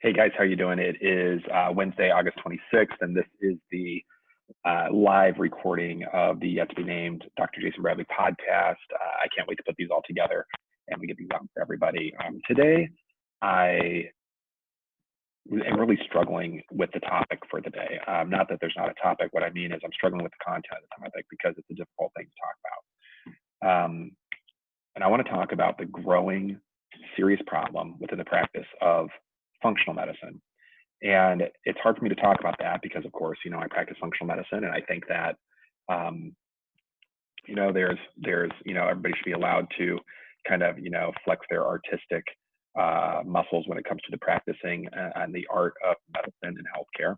Hey guys, how you doing? It is Wednesday, August 26th, and this is the live recording of the yet to be named Dr. Jason Bradley podcast. I can't wait to put these all together and we get these out for everybody. Today, I am really struggling with the topic for the day. Not that there's not a topic. What I mean is I'm struggling with the content of the topic because it's a difficult thing to talk about. And I want to talk about the growing serious problem within the practice of functional medicine. And it's hard for me to talk about that because, of course, I practice functional medicine, and I think that, there's, everybody should be allowed to kind of, flex their artistic muscles when it comes to the practicing and the art of medicine and healthcare.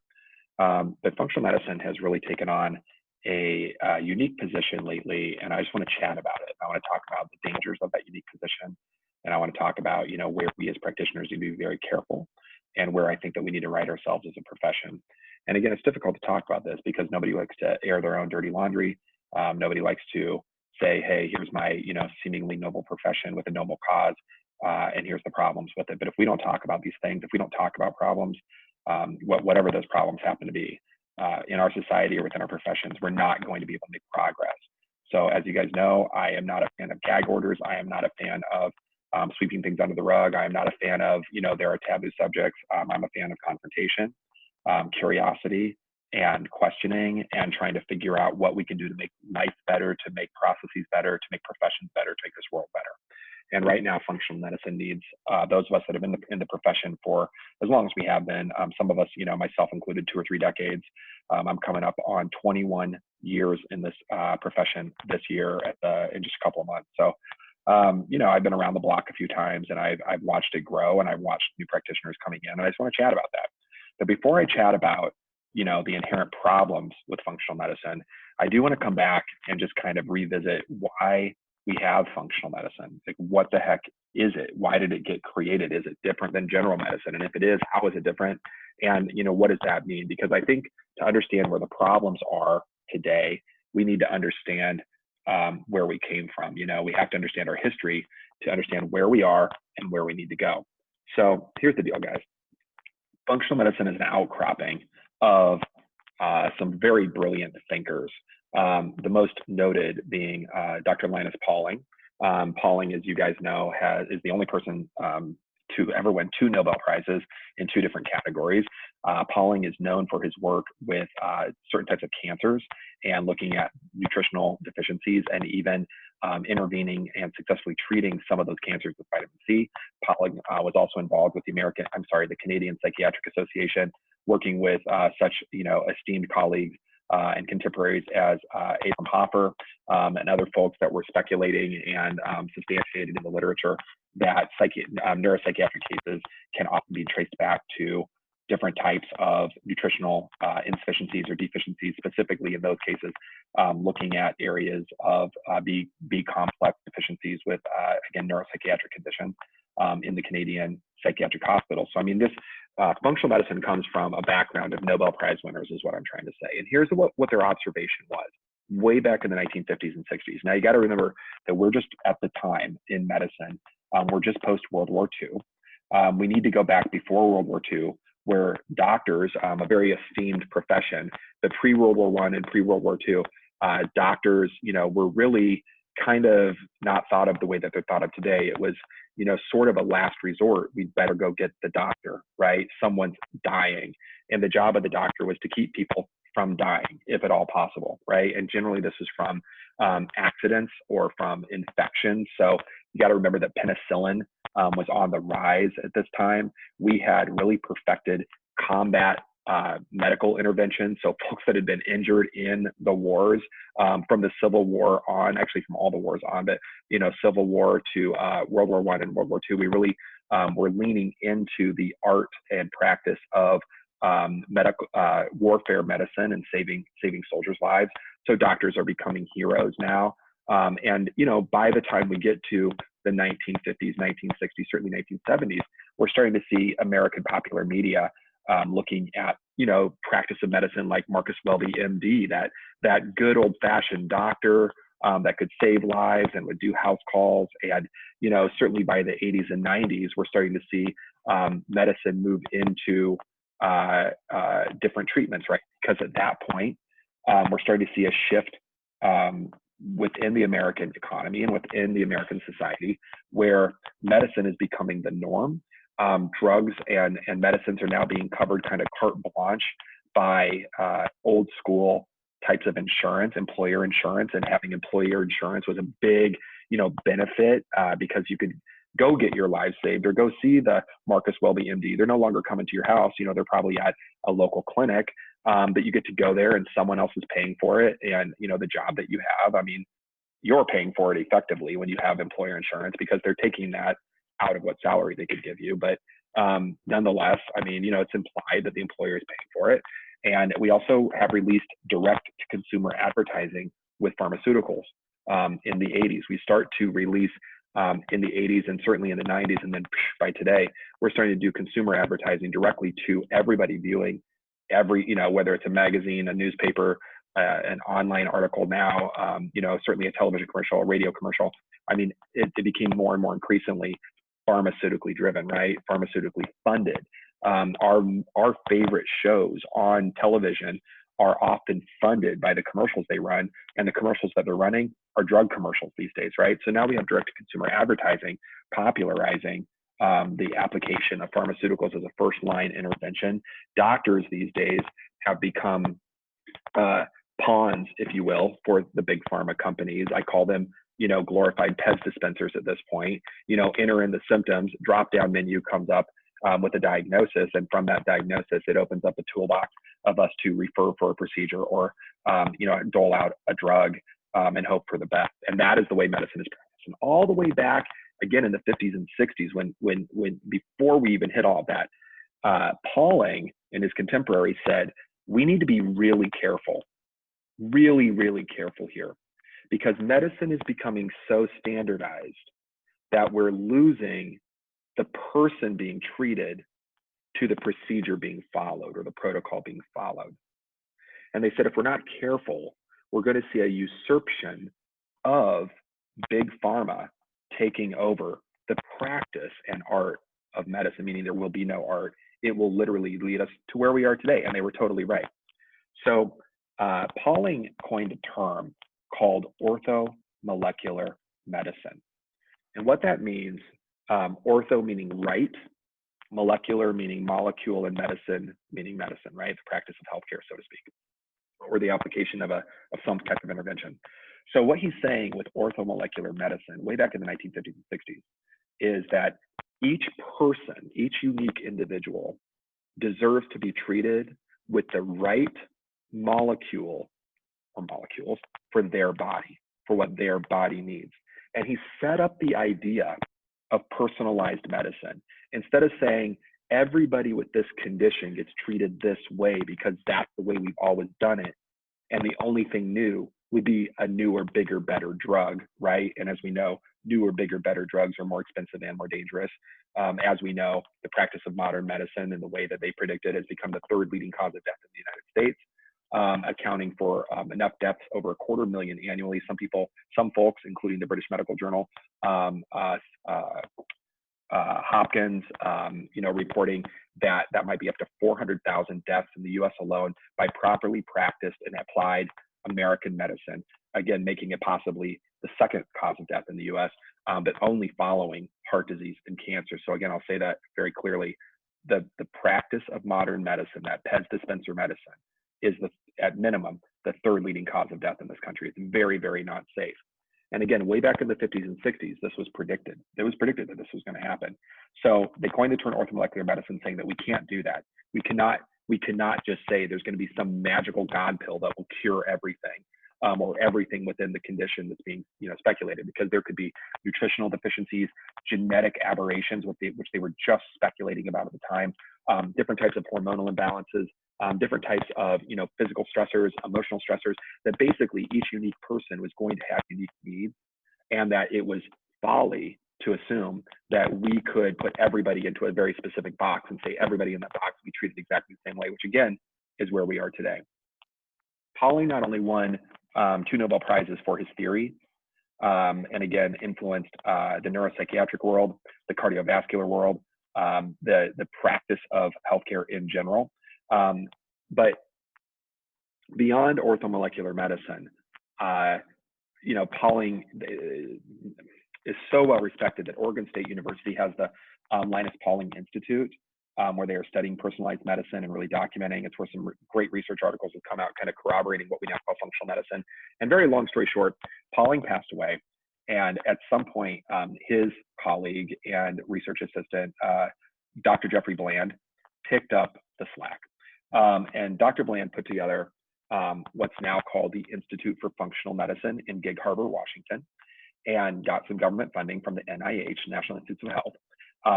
But functional medicine has really taken on a unique position lately, and I just want to chat about it. I want to talk about the dangers of that unique position, and I want to talk about, where we as practitioners need to be very careful, and where I think that we need to right ourselves as a profession. And again, it's difficult to talk about this because nobody likes to air their own dirty laundry. Nobody likes to say, hey, here's my, seemingly noble profession with a noble cause, and here's the problems with it. But if we don't talk about these things, if we don't talk about problems, whatever those problems happen to be, in our society or within our professions, we're not going to be able to make progress. So as you guys know, I am not a fan of gag orders. I am not a fan of sweeping things under the rug. I'm not a fan of, there are taboo subjects. I'm a fan of confrontation, curiosity, and questioning, and trying to figure out what we can do to make life better, to make processes better, to make professions better, to make this world better. And right now, functional medicine needs those of us that have been in the profession for as long as we have been. Some of us, myself included, 2 or 3 decades. I'm coming up on 21 years in this profession this year in just a couple of months. So, I've been around the block a few times, and I've watched it grow, and I've watched new practitioners coming in, and I just want to chat about that. But before I chat about, the inherent problems with functional medicine, I do want to come back and just kind of revisit why we have functional medicine. Like, what the heck is it? Why did it get created? Is it different than general medicine? And if it is, how is it different? And, what does that mean? Because I think to understand where the problems are today, we need to understand where we came from. We have to understand our history to understand where we are and where we need to go. So here's the deal, guys. Functional medicine is an outcropping of some very brilliant thinkers. The most noted being Dr. Linus Pauling. Pauling, as you guys know, is the only person to ever win 2 Nobel Prizes in 2 different categories. Pauling is known for his work with certain types of cancers and looking at nutritional deficiencies and even intervening and successfully treating some of those cancers with vitamin C. Pauling was also involved with the Canadian Psychiatric Association, working with such esteemed colleagues and contemporaries as Abraham Hoffer and other folks that were speculating and substantiated in the literature that neuropsychiatric cases can often be traced back to different types of nutritional insufficiencies or deficiencies, specifically in those cases, looking at areas of B complex deficiencies with, again, neuropsychiatric conditions in the Canadian Psychiatric Hospital. So, this functional medicine comes from a background of Nobel Prize winners, is what I'm trying to say. And here's what their observation was way back in the 1950s and 60s. Now, you got to remember that we're just at the time in medicine, we're just post-World War II. We need to go back before World War II, where doctors, a very esteemed profession, but pre-World War I and pre-World War II, doctors, were really kind of not thought of the way that they're thought of today. It was, sort of a last resort. We'd better go get the doctor, right? Someone's dying. And the job of the doctor was to keep people from dying, if at all possible, right? And generally this is from accidents or from infections. So you got to remember that penicillin was on the rise at this time. We had really perfected combat medical intervention. So folks that had been injured in the wars, from the Civil War on, actually from all the wars on, but, Civil War to World War I and World War II, we really were leaning into the art and practice of medical warfare medicine and saving soldiers' lives. So doctors are becoming heroes now. And, by the time we get to the 1950s, 1960s, certainly 1970s, we're starting to see American popular media looking at, practice of medicine like Marcus Welby, MD, that good old-fashioned doctor that could save lives and would do house calls. And, certainly by the 80s and 90s, we're starting to see medicine move into different treatments, right? Because at that point, we're starting to see a shift within the American economy and within the American society where medicine is becoming the norm. Drugs and medicines are now being covered kind of carte blanche by old school types of insurance, employer insurance, and having employer insurance was a big, benefit because you could go get your life saved or go see the Marcus Welby MD. They're no longer coming to your house. They're probably at a local clinic, but you get to go there and someone else is paying for it. And, the job that you have, you're paying for it effectively when you have employer insurance because they're taking that out of what salary they could give you. But nonetheless, it's implied that the employer is paying for it. And we also have released direct to consumer advertising with pharmaceuticals in the 80s. We start to release in the 80s and certainly in the 90s. And then by today, we're starting to do consumer advertising directly to everybody viewing whether it's a magazine, a newspaper, an online article now, certainly a television commercial, a radio commercial. It became more and more increasingly pharmaceutically driven, right? Pharmaceutically funded. Our favorite shows on television are often funded by the commercials they run, and the commercials that they're running are drug commercials these days, right? So now we have direct to consumer advertising popularizing the application of pharmaceuticals as a first line intervention. Doctors these days have become pawns, if you will, for the big pharma companies. I call them, glorified Pez dispensers at this point. Enter in the symptoms, drop down menu comes up with a diagnosis, and from that diagnosis, it opens up a toolbox of us to refer for a procedure or, dole out a drug and hope for the best. And that is the way medicine is practiced. And all the way back, again, in the 50s and 60s, when before we even hit all of that, Pauling and his contemporaries said, we need to be really careful, really, really careful here, because medicine is becoming so standardized that we're losing the person being treated to the procedure being followed or the protocol being followed. And they said, if we're not careful, we're going to see a usurpation of big pharma taking over the practice and art of medicine, meaning there will be no art. It will literally lead us to where we are today. And they were totally right. So Pauling coined a term called orthomolecular medicine. And what that means, ortho meaning right, molecular meaning molecule, and medicine meaning medicine, right? The practice of healthcare, so to speak, or the application of some type of intervention. So what he's saying with orthomolecular medicine, way back in the 1950s and 60s, is that each person, each unique individual deserves to be treated with the right molecule or molecules for their body, for what their body needs. And he set up the idea of personalized medicine. Instead of saying everybody with this condition gets treated this way because that's the way we've always done it, and the only thing new would be a newer, bigger, better drug, right? And as we know, newer, bigger, better drugs are more expensive and more dangerous. As we know, the practice of modern medicine and the way that they predict it has become the third leading cause of death in the United States, accounting for enough deaths over 250,000 annually. Some folks, including the British Medical Journal, Hopkins, reporting that might be up to 400,000 deaths in the U.S. alone by properly practiced and applied American medicine. Again, making it possibly the second cause of death in the U.S., but only following heart disease and cancer. So again, I'll say that very clearly. The practice of modern medicine, that Pez dispenser medicine, is at minimum the third leading cause of death in this country. It's very, very not safe. And again, way back in the 50s and 60s, this was predicted. It was predicted that this was going to happen. So they coined the term orthomolecular medicine, saying that we can't do that. We cannot just say there's going to be some magical God pill that will cure everything, or everything within the condition that's being speculated, because there could be nutritional deficiencies, genetic aberrations, which they were just speculating about at the time, different types of hormonal imbalances, different types of physical stressors, emotional stressors, that basically each unique person was going to have unique needs, and that it was folly to assume that we could put everybody into a very specific box and say everybody in that box will be treated exactly the same way, which again is where we are today. Pauling not only won 2 Nobel Prizes for his theory, and again influenced the neuropsychiatric world, the cardiovascular world, the practice of healthcare in general. But beyond orthomolecular medicine, Pauling is so well respected that Oregon State University has the Linus Pauling Institute, where they are studying personalized medicine and really documenting. It's where some great research articles have come out kind of corroborating what we now call functional medicine. And very long story short, Pauling passed away. And at some point, his colleague and research assistant, Dr. Jeffrey Bland, picked up the slack. And Dr. Bland put together what's now called the Institute for Functional Medicine in Gig Harbor, Washington, and got some government funding from the NIH, National Institutes of Health,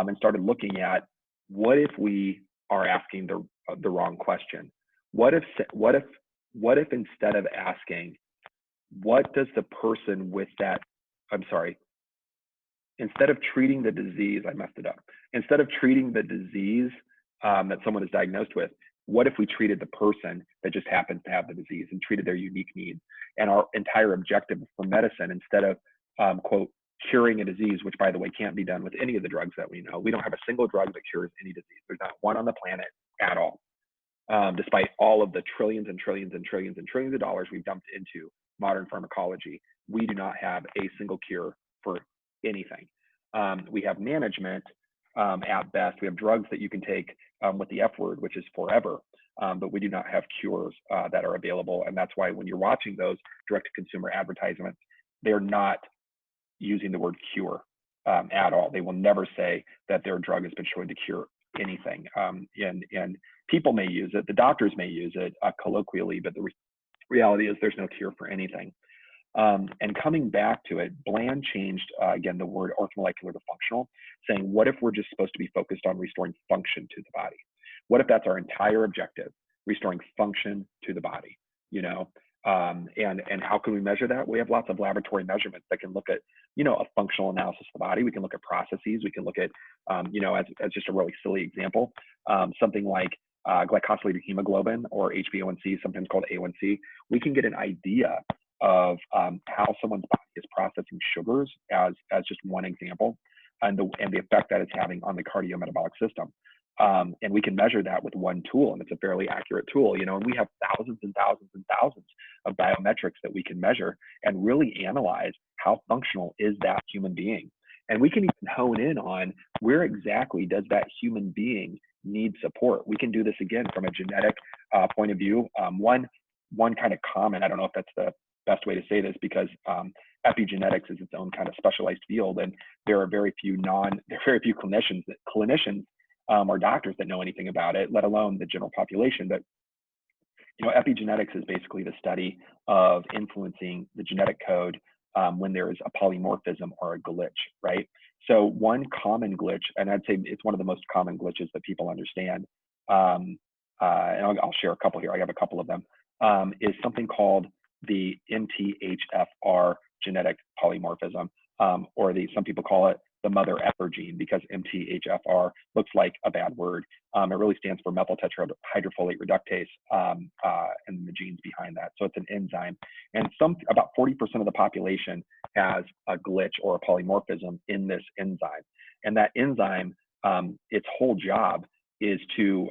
and started looking at what if we are asking the wrong question? What if instead of asking, what does the person with that, instead of treating the disease, I messed it up. Instead of treating the disease that someone is diagnosed with, what if we treated the person that just happens to have the disease and treated their unique needs? And our entire objective for medicine, instead of, quote, curing a disease, which by the way, can't be done with any of the drugs that we know. We don't have a single drug that cures any disease. There's not one on the planet at all. Despite all of the trillions and trillions and trillions and trillions of dollars we've dumped into modern pharmacology, we do not have a single cure for anything. We have management at best. We have drugs that you can take with the F word, which is forever, but we do not have cures that are available. And that's why when you're watching those direct-to-consumer advertisements, they're not using the word cure at all. They will never say that their drug has been shown to cure anything. And people may use it, the doctors may use it colloquially, but the reality is there's no cure for anything. And coming back to it, Bland changed, again, the word orthomolecular to functional, saying, what if we're just supposed to be focused on restoring function to the body? What if that's our entire objective, restoring function to the body, and how can we measure that? We have lots of laboratory measurements that can look at, a functional analysis of the body. We can look at processes. We can look at, as just a really silly example, something like glycosylated hemoglobin, or HbA1c, sometimes called A1c. We can get an idea of how someone's body is processing sugars, as just one example, and the effect that it's having on the cardiometabolic system. And we can measure that with one tool, and it's a fairly accurate tool, and we have thousands and thousands and thousands of biometrics that we can measure and really analyze how functional is that human being. And we can even hone in on where exactly does that human being need support. We can do this again from a genetic point of view. One kind of common, I don't know if that's the best way to say this, because epigenetics is its own kind of specialized field, and there are very few clinicians or doctors that know anything about it, let alone the general population. But epigenetics is basically the study of influencing the genetic code when there is a polymorphism or a glitch, right? So one common glitch, and I'd say it's one of the most common glitches that people understand, and I'll share a couple here. I have a couple of them, is something called the MTHFR genetic polymorphism, or some people call it the mother effer gene, because MTHFR looks like a bad word. It really stands for methyl tetrahydrofolate reductase, and the genes behind that. So it's an enzyme, and about 40% of the population has a glitch or a polymorphism in this enzyme. And that enzyme, its whole job is to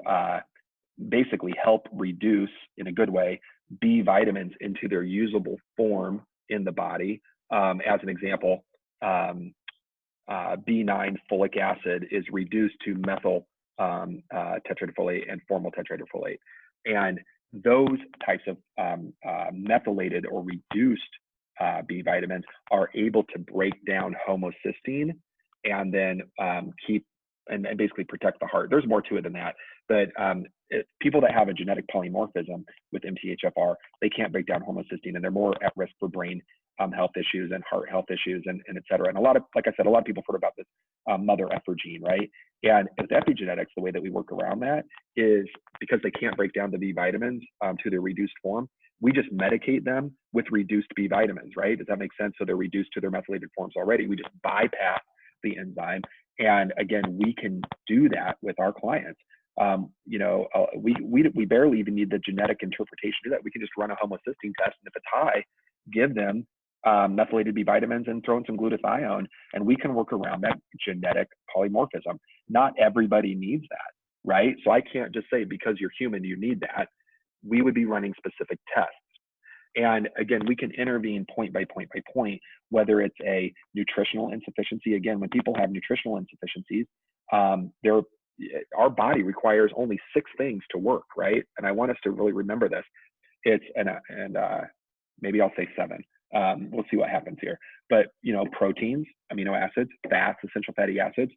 basically help reduce, in a good way, B vitamins into their usable form in the body. As an example, B9 folic acid is reduced to methyl tetrahydrofolate and formal tetrahydrofolate. And those types of methylated or reduced B vitamins are able to break down homocysteine and then keep and basically protect the heart. There's more to it than that, but people that have a genetic polymorphism with MTHFR, they can't break down homocysteine, and they're more at risk for brain health issues and heart health issues, and et cetera. And like I said, a lot of people heard about this mother effer gene, right? And with epigenetics, the way that we work around that is, because they can't break down the B vitamins to their reduced form, we just medicate them with reduced B vitamins, right? Does that make sense? So they're reduced to their methylated forms already. We just bypass the enzyme. And again, we can do that with our clients. We barely even need the genetic interpretation to do that. We can just run a homocysteine test, and if it's high, give them methylated B vitamins and throw in some glutathione, and we can work around that genetic polymorphism. Not everybody needs that, right? So I can't just say because you're human, you need that. We would be running specific tests. And again, we can intervene point by point by point, whether it's a nutritional insufficiency. Again, when people have nutritional insufficiencies, our body requires only 6 things to work, right? And I want us to really remember this. It's, maybe I'll say 7. We'll see what happens here. But, proteins, amino acids, fats, essential fatty acids,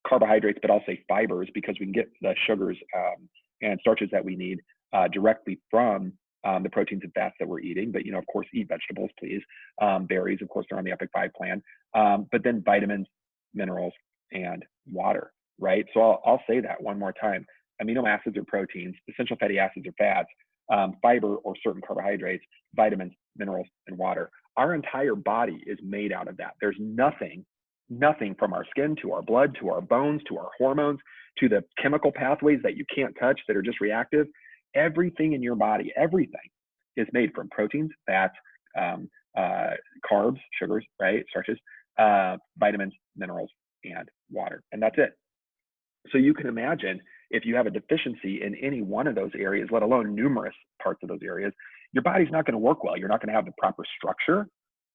carbohydrates, but I'll say fibers, because we can get the sugars and starches that we need directly from the proteins and fats that we're eating. But, of course, eat vegetables, please. Berries, of course, they're on the Epic 5 plan. But then vitamins, minerals, and water, right? So I'll say that one more time. Amino acids or proteins, essential fatty acids or fats, fiber or certain carbohydrates, vitamins, minerals, and water. Our entire body is made out of that. There's nothing from our skin to our blood, to our bones, to our hormones, to the chemical pathways that you can't touch that are just reactive. Everything in your body, everything is made from proteins, fats, carbs, sugars, right? Starches, vitamins, minerals, and water. And that's it. So you can imagine if you have a deficiency in any one of those areas, let alone numerous parts of those areas, your body's not going to work well. You're not going to have the proper structure.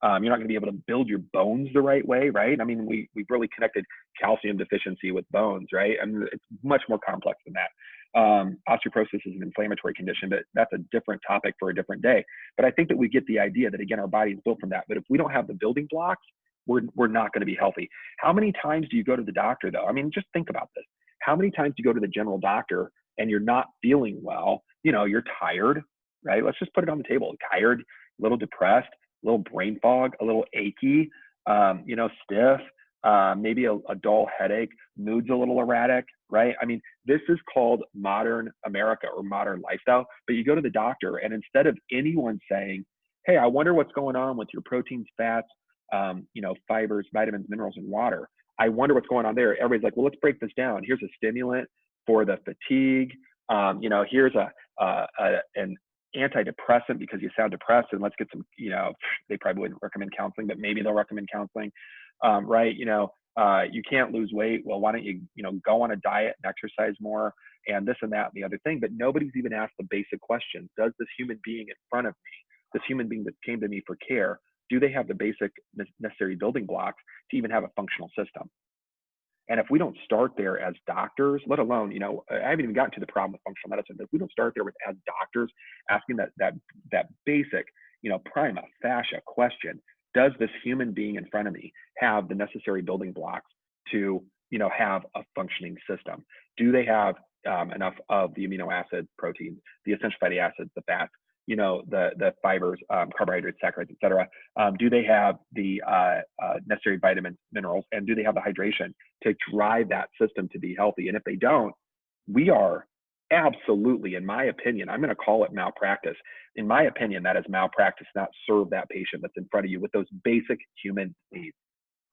You're not going to be able to build your bones the right way, right? I mean, we've really connected calcium deficiency with bones, right? I mean, it's much more complex than that. Osteoporosis is an inflammatory condition, but that's a different topic for a different day. But I think that we get the idea that, again, our body is built from that. But if we don't have the building blocks, we're not going to be healthy. How many times do you go to the doctor, though? I mean, just think about this. How many times do you go to the general doctor and you're not feeling well? You're tired, right? Let's just put it on the table. Tired, a little depressed, a little brain fog, a little achy, stiff, maybe a dull headache, mood's a little erratic, right? I mean, this is called modern America or modern lifestyle. But you go to the doctor, and instead of anyone saying, hey, I wonder what's going on with your proteins, fats, fibers, vitamins, minerals, and water, I wonder what's going on there. Everybody's like, well, let's break this down. Here's a stimulant for the fatigue. Here's an antidepressant because you sound depressed, and let's get some, they probably wouldn't recommend counseling, but maybe they'll recommend counseling, right? You can't lose weight. Well, why don't you, go on a diet and exercise more and this and that and the other thing. But nobody's even asked the basic question. Does this human being in front of me, this human being that came to me for care, do they have the basic necessary building blocks to even have a functional system? And if we don't start there as doctors, let alone, I haven't even gotten to the problem with functional medicine, but if we don't start there with as doctors asking that basic, prima facie question, does this human being in front of me have the necessary building blocks to, have a functioning system? Do they have enough of the amino acids, proteins, the essential fatty acids, the fats, the fibers, carbohydrates, saccharides, et cetera? Do they have the necessary vitamins, minerals, and do they have the hydration to drive that system to be healthy? And if they don't, we are absolutely, in my opinion, I'm going to call it malpractice. In my opinion, that is malpractice, not serve that patient that's in front of you with those basic human needs.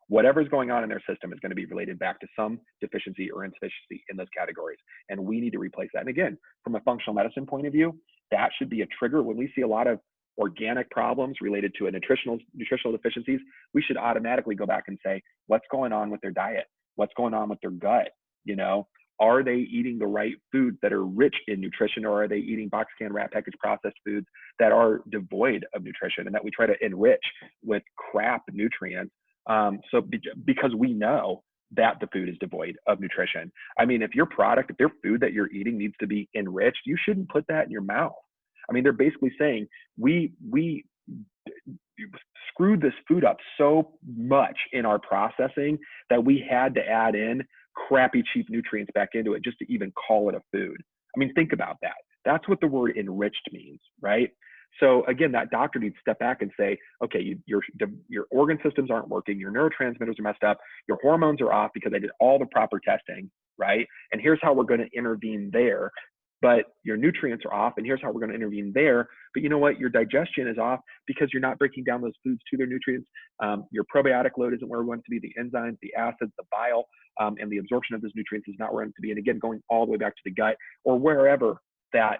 Whatever's going on in their system is going to be related back to some deficiency or insufficiency in those categories. And we need to replace that. And again, from a functional medicine point of view, that should be a trigger. When we see a lot of organic problems related to nutritional deficiencies, we should automatically go back and say, what's going on with their diet? What's going on with their gut? Are they eating the right foods that are rich in nutrition, or are they eating box can, wrap package processed foods that are devoid of nutrition and that we try to enrich with crap nutrients? Because we know that the food is devoid of nutrition. I mean, if your food that you're eating needs to be enriched, you shouldn't put that in your mouth. I mean, they're basically saying we screwed this food up so much in our processing that we had to add in crappy, cheap nutrients back into it just to even call it a food. I mean, think about that. That's what the word enriched means, right? So again, that doctor needs to step back and say, okay, your organ systems aren't working, your neurotransmitters are messed up, your hormones are off because I did all the proper testing, right? And here's how we're going to intervene there. But your nutrients are off, and here's how we're going to intervene there. But you know what? Your digestion is off because you're not breaking down those foods to their nutrients. Your probiotic load isn't where we want it to be. The enzymes, the acids, the bile, and the absorption of those nutrients is not where it to be. And again, going all the way back to the gut or wherever that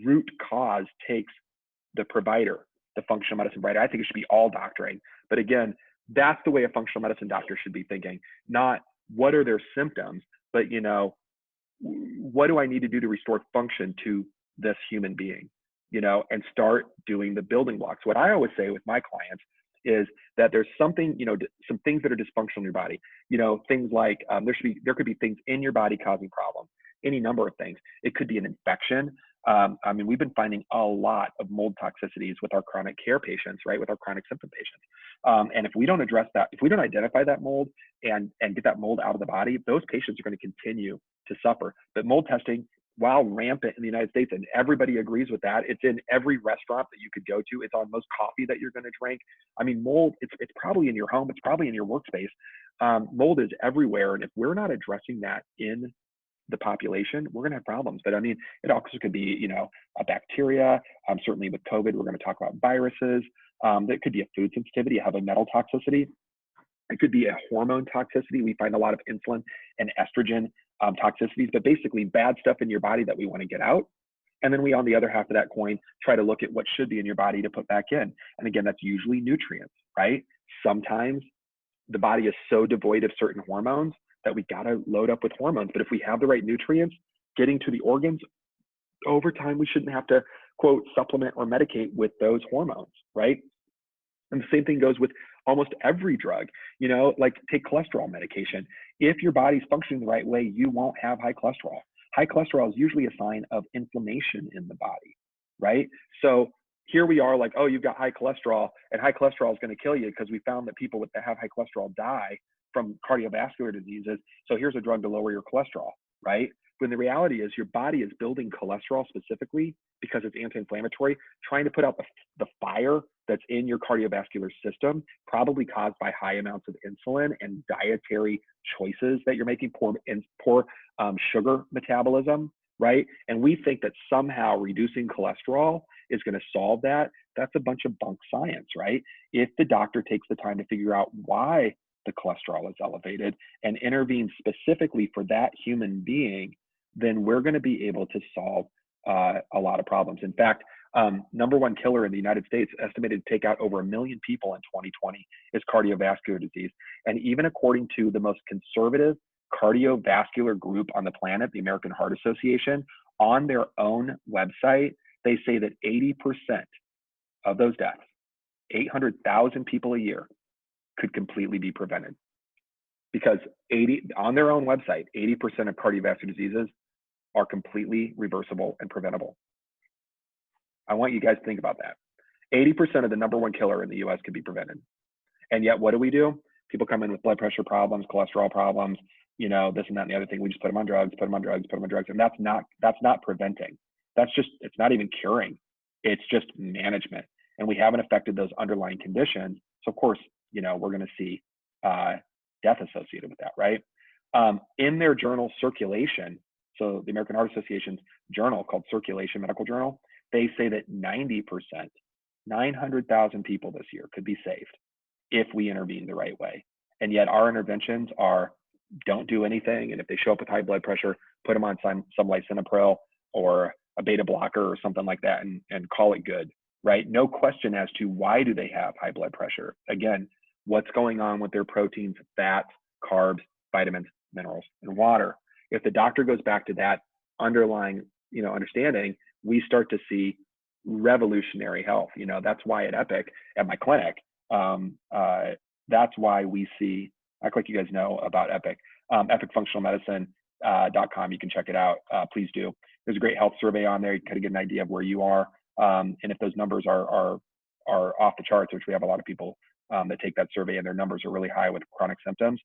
root cause takes the provider the functional medicine writer. I think it should be all doctoring. But again, that's the way a functional medicine doctor should be thinking, not what are their symptoms, but what do I need to do to restore function to this human being, and start doing the building blocks. What I always say with my clients is that there's something, some things that are dysfunctional in your body, things like there could be things in your body causing problems, any number of things. It could be an infection. I mean, we've been finding a lot of mold toxicities with our chronic care patients, right? With our chronic symptom patients. And if we don't address that, if we don't identify that mold and get that mold out of the body, those patients are going to continue to suffer. But mold testing, while rampant in the United States, and everybody agrees with that, it's in every restaurant that you could go to. It's on most coffee that you're going to drink. I mean, mold, it's probably in your home. It's probably in your workspace. Mold is everywhere. And if we're not addressing that in the population, we're going to have problems. But I mean, it also could be, a bacteria. Certainly with COVID, we're going to talk about viruses. That could be a food sensitivity, a heavy metal toxicity. It could be a hormone toxicity. We find a lot of insulin and estrogen toxicities, but basically bad stuff in your body that we want to get out. And then we, on the other half of that coin, try to look at what should be in your body to put back in. And again, that's usually nutrients, right? Sometimes the body is so devoid of certain hormones that we got to load up with hormones. But if we have the right nutrients getting to the organs, over time, we shouldn't have to, quote, supplement or medicate with those hormones, right? And the same thing goes with almost every drug, like take cholesterol medication. If your body's functioning the right way, you won't have high cholesterol. High cholesterol is usually a sign of inflammation in the body, right? So here we are like, oh, you've got high cholesterol, and high cholesterol is going to kill you because we found that people that have high cholesterol die from cardiovascular diseases. So here's a drug to lower your cholesterol, right? When the reality is your body is building cholesterol specifically because it's anti-inflammatory, trying to put out the fire that's in your cardiovascular system, probably caused by high amounts of insulin and dietary choices that you're making, poor sugar metabolism, right? And we think that somehow reducing cholesterol is going to solve that. That's a bunch of bunk science, right? If the doctor takes the time to figure out why the cholesterol is elevated and intervene specifically for that human being, then we're going to be able to solve a lot of problems. In fact, number one killer in the United States, estimated to take out over 1 million people in 2020, is cardiovascular disease. And even according to the most conservative cardiovascular group on the planet, the American Heart Association, on their own website, they say that 80% of those deaths, 800,000 people a year, could completely be prevented. Because on their own website, 80% of cardiovascular diseases are completely reversible and preventable. I want you guys to think about that. 80% of the number one killer in the US could be prevented. And yet, what do? People come in with blood pressure problems, cholesterol problems, this and that and the other thing. We just put them on drugs. And that's not preventing. It's not even curing. It's just management. And we haven't affected those underlying conditions. So of course, we're going to see death associated with that, right? In their journal Circulation, so the American Heart Association's journal called Circulation Medical Journal, they say that 90%, 900,000 people this year could be saved if we intervene the right way. And yet our interventions are don't do anything. And if they show up with high blood pressure, put them on some lisinopril or a beta blocker or something like that and call it good, right? No question as to why do they have high blood pressure. Again, what's going on with their proteins, fats, carbs, vitamins, minerals, and water. If the doctor goes back to that underlying, understanding, we start to see revolutionary health. That's why at Epic, at my clinic, that's why we see, act like you guys know about Epic, epicfunctionalmedicine.com. You can check it out. Please do. There's a great health survey on there. You kind of get an idea of where you are. And if those numbers are off the charts, which we have a lot of people that take that survey and their numbers are really high with chronic symptoms,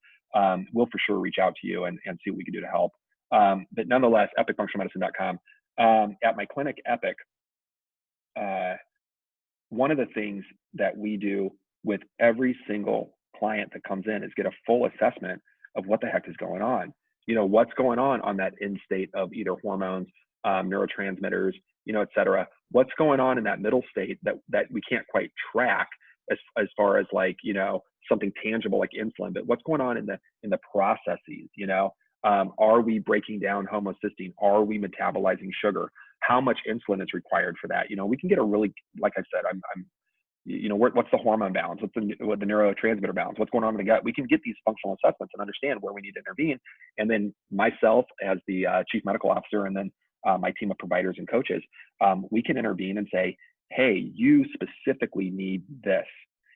we'll for sure reach out to you and see what we can do to help. But nonetheless, epicfunctionalmedicine.com. At my clinic, Epic, one of the things that we do with every single client that comes in is get a full assessment of what the heck is going on. What's going on that end state of either hormones, neurotransmitters, et cetera. What's going on in that middle state that we can't quite track as far as like, something tangible like insulin, but what's going on in the processes, are we breaking down homocysteine? Are we metabolizing sugar? How much insulin is required for that? We can get a really, like I said, what's the hormone balance? What's the neurotransmitter balance? What's going on in the gut? We can get these functional assessments and understand where we need to intervene. And then myself as the chief medical officer, and then my team of providers and coaches, we can intervene and say, hey, you specifically need this.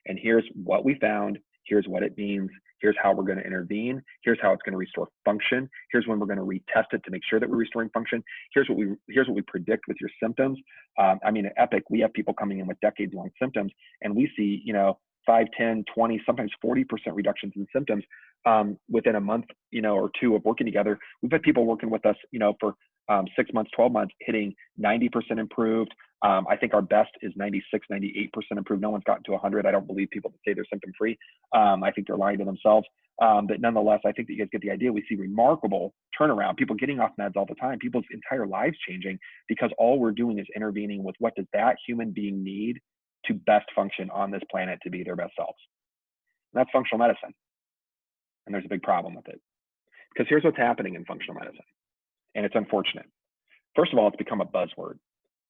And here's what we found. Here's what it means. Here's how we're going to intervene. Here's how it's going to restore function. Here's when we're going to retest it to make sure that we're restoring function. Here's what we predict with your symptoms. I mean, at Epic, we have people coming in with decades-long symptoms, and we see, 5, 10, 20, sometimes 40% reductions in symptoms within a month, or two of working together. We've had people working with us, for 6 months, 12 months, hitting 90% improved. I think our best is 96, 98% improved. No one's gotten to 100. I don't believe people that say they're symptom free. I think they're lying to themselves. But nonetheless, I think that you guys get the idea. We see remarkable turnaround, people getting off meds all the time, people's entire lives changing, because all we're doing is intervening with what does that human being need to best function on this planet to be their best selves. And that's functional medicine. And there's a big problem with it, because here's what's happening in functional medicine. And it's unfortunate. First of all, it's become a buzzword.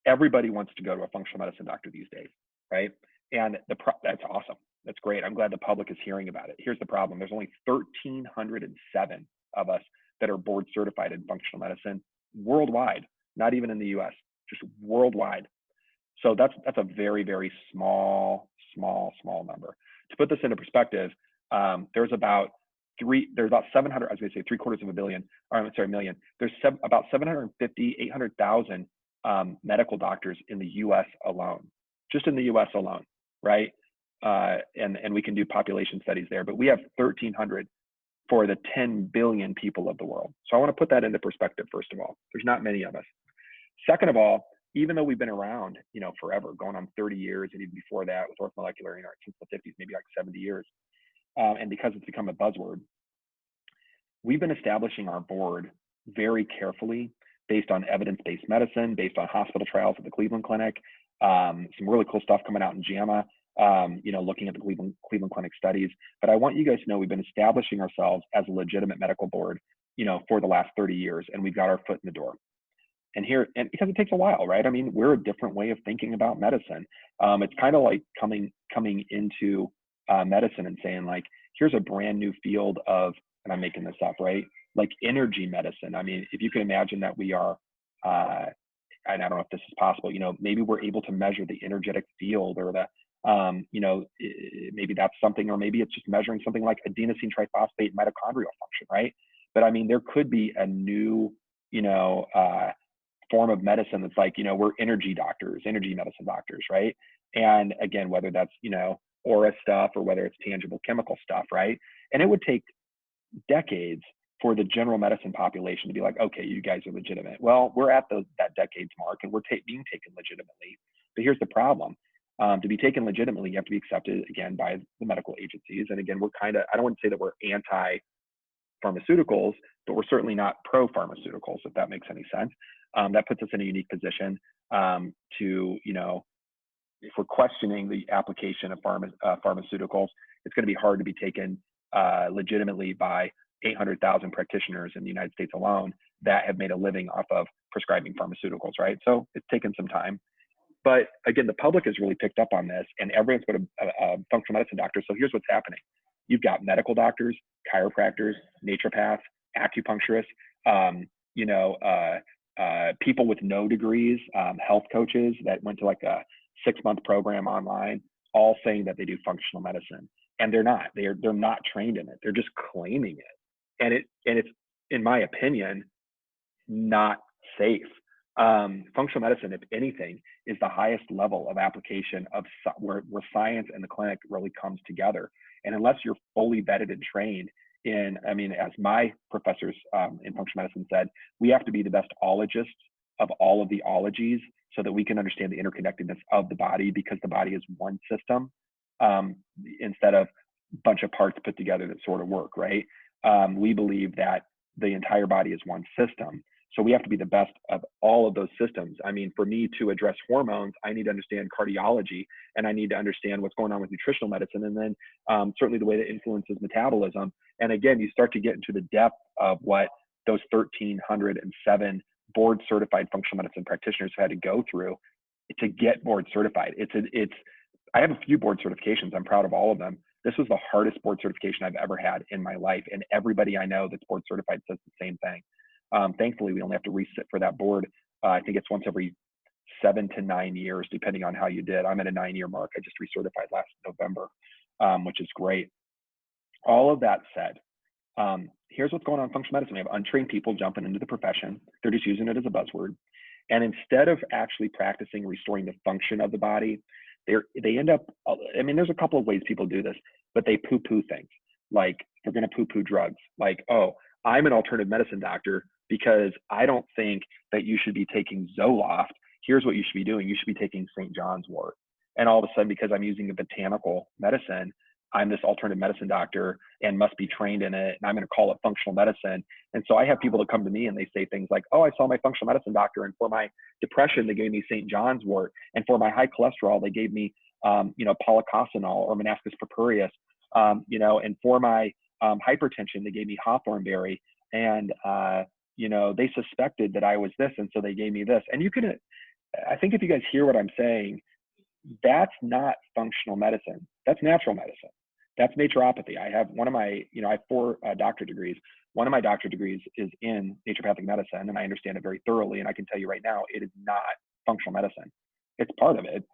Everybody wants to go to a functional medicine doctor these days, right? And that's awesome. That's great. I'm glad the public is hearing about it. Here's the problem. There's only 1,307 of us that are board certified in functional medicine worldwide, not even in the US, just worldwide. So that's a very, very small number. To put this into perspective, there's about 700, I was going to say 750 million. There's about 750, 800,000 medical doctors in the US alone, just in the US alone, right? And we can do population studies there, but we have 1,300 for the 10 billion people of the world. So I want to put that into perspective, first of all. There's not many of us. Second of all, even though we've been around, forever, going on 30 years, and even before that with orthomolecular, since the 50s, maybe like 70 years, and because it's become a buzzword, we've been establishing our board very carefully based on evidence-based medicine, based on hospital trials at the Cleveland Clinic, some really cool stuff coming out in JAMA, looking at the Cleveland Clinic studies. But I want you guys to know we've been establishing ourselves as a legitimate medical board, for the last 30 years, and we've got our foot in the door. And because it takes a while, right? I mean, we're a different way of thinking about medicine. It's kind of like coming into medicine and saying, like, here's a brand new field of, and I'm making this up, right? Like energy medicine. I mean, if you can imagine that we are, and I don't know if this is possible, maybe we're able to measure the energetic field, or the, maybe that's something, or maybe it's just measuring something like adenosine triphosphate mitochondrial function, right? But I mean, there could be a new, form of medicine that's like, we're energy medicine doctors, right? And again, whether that's, aura stuff or whether it's tangible chemical stuff, right? And it would take decades for the general medicine population to be like, okay, you guys are legitimate. Well, we're at that decades mark, and we're being taken legitimately. But here's the problem. To be taken legitimately, you have to be accepted, again, by the medical agencies. And again, we're I don't want to say that we're anti-pharmaceuticals, but we're certainly not pro-pharmaceuticals, if that makes any sense. That puts us in a unique position to, if we're questioning the application of pharmaceuticals, it's going to be hard to be taken legitimately by 800,000 practitioners in the United States alone that have made a living off of prescribing pharmaceuticals, right? So it's taken some time. But again, the public has really picked up on this, and everyone's got a functional medicine doctor. So here's what's happening. You've got medical doctors, chiropractors, naturopaths, acupuncturists, people with no degrees, health coaches that went to like a 6-month program online, all saying that they do functional medicine. And they're not. They're not trained in it. They're just claiming it. And it's, in my opinion, not safe. Functional medicine, if anything, is the highest level of application of where science and the clinic really comes together. And unless you're fully vetted and trained in, as my professors in functional medicine said, we have to be the best ologists of all of the ologies so that we can understand the interconnectedness of the body, because the body is one system instead of a bunch of parts put together that sort of work, right? We believe that the entire body is one system. So we have to be the best of all of those systems. For me to address hormones, I need to understand cardiology, and I need to understand what's going on with nutritional medicine, and then certainly the way that influences metabolism. And again, you start to get into the depth of what those 1,307 board certified functional medicine practitioners had to go through to get board certified. It's I have a few board certifications. I'm proud of all of them. This was the hardest board certification I've ever had in my life. And everybody I know that's board certified says the same thing. Thankfully, we only have to resit for that board. I think it's once every 7 to 9 years, depending on how you did. I'm at a 9-year mark. I just recertified last November, which is great. All of that said, here's what's going on in functional medicine. We have untrained people jumping into the profession. They're just using it as a buzzword. And instead of actually practicing restoring the function of the body, they end up, I mean, there's a couple of ways people do this, but they poo-poo things. Like they're going to poo-poo drugs. Like, oh, I'm an alternative medicine doctor because I don't think that you should be taking Zoloft. Here's what you should be doing. You should be taking St. John's wort. And all of a sudden, because I'm using a botanical medicine, I'm this alternative medicine doctor and must be trained in it. And I'm going to call it functional medicine. And so I have people that come to me and they say things like, oh, I saw my functional medicine doctor. And for my depression, they gave me St. John's wort. And for my high cholesterol, they gave me, policosanol or Monascus purpureus. And for my hypertension, they gave me hawthorn berry. And, they suspected that I was this. And so they gave me this. And I think if you guys hear what I'm saying, that's not functional medicine. That's natural medicine. That's naturopathy. I have I have 4 doctorate degrees. One of my doctorate degrees is in naturopathic medicine, and I understand it very thoroughly. And I can tell you right now, it is not functional medicine. It's part of it.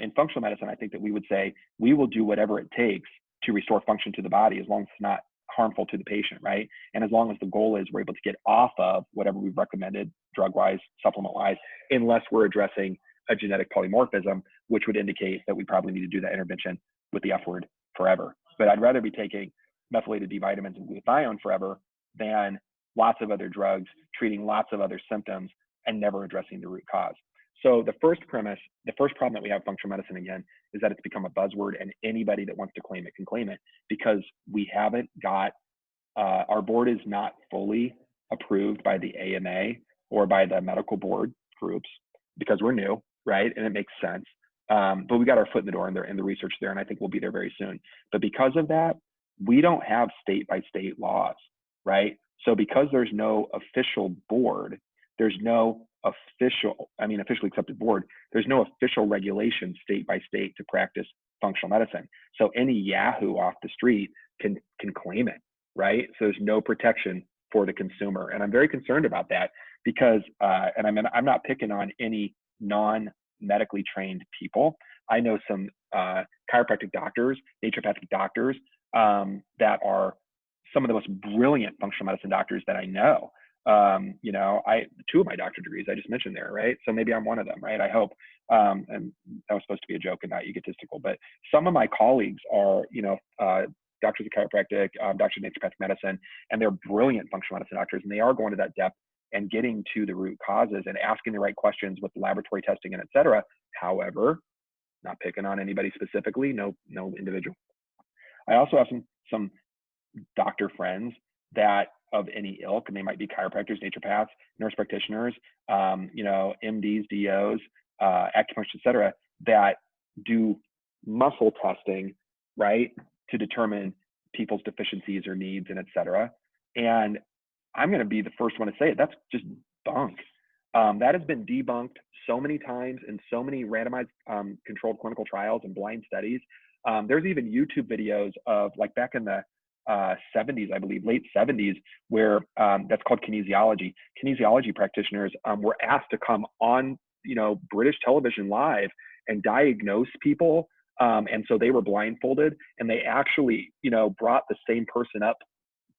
In functional medicine, I think that we would say we will do whatever it takes to restore function to the body as long as it's not harmful to the patient, right? And as long as the goal is we're able to get off of whatever we've recommended drug-wise, supplement-wise, unless we're addressing a genetic polymorphism, which would indicate that we probably need to do that intervention with the F word forever. But I'd rather be taking methylated D vitamins and glutathione forever than lots of other drugs, treating lots of other symptoms and never addressing the root cause. So the first problem that we have functional medicine again is that it's become a buzzword, and anybody that wants to claim it can claim it because we haven't got, our board is not fully approved by the AMA or by the medical board groups because we're new, right? And it makes sense. But we got our foot in the door and the research there, and I think we'll be there very soon. But because of that, we don't have state by state laws, right? So because there's no official board, there's no officially accepted board, there's no official regulation state by state to practice functional medicine. So any Yahoo off the street can claim it, right? So there's no protection for the consumer. And I'm very concerned about that because, I'm not picking on any non-medically trained people. I know some chiropractic doctors, naturopathic doctors that are some of the most brilliant functional medicine doctors that I know. 2 of my doctorate degrees I just mentioned there, right? So maybe I'm one of them, right? I hope. And that was supposed to be a joke and not egotistical, but some of my colleagues are, doctors of chiropractic, doctors of naturopathic medicine, and they're brilliant functional medicine doctors, and they are going to that depth and getting to the root causes and asking the right questions with laboratory testing and et cetera. However, not picking on anybody specifically, no individual. I also have some doctor friends that of any ilk, and they might be chiropractors, naturopaths, nurse practitioners, MDs, DOs, acupuncturists, et cetera, that do muscle testing, right, to determine people's deficiencies or needs and et cetera. And I'm going to be the first one to say it. That's just bunk. That has been debunked so many times in so many randomized controlled clinical trials and blind studies. There's even YouTube videos of like back in the 70s, I believe, late 70s, where that's called kinesiology. Kinesiology practitioners were asked to come on, British television live and diagnose people. And so they were blindfolded, and they actually, brought the same person up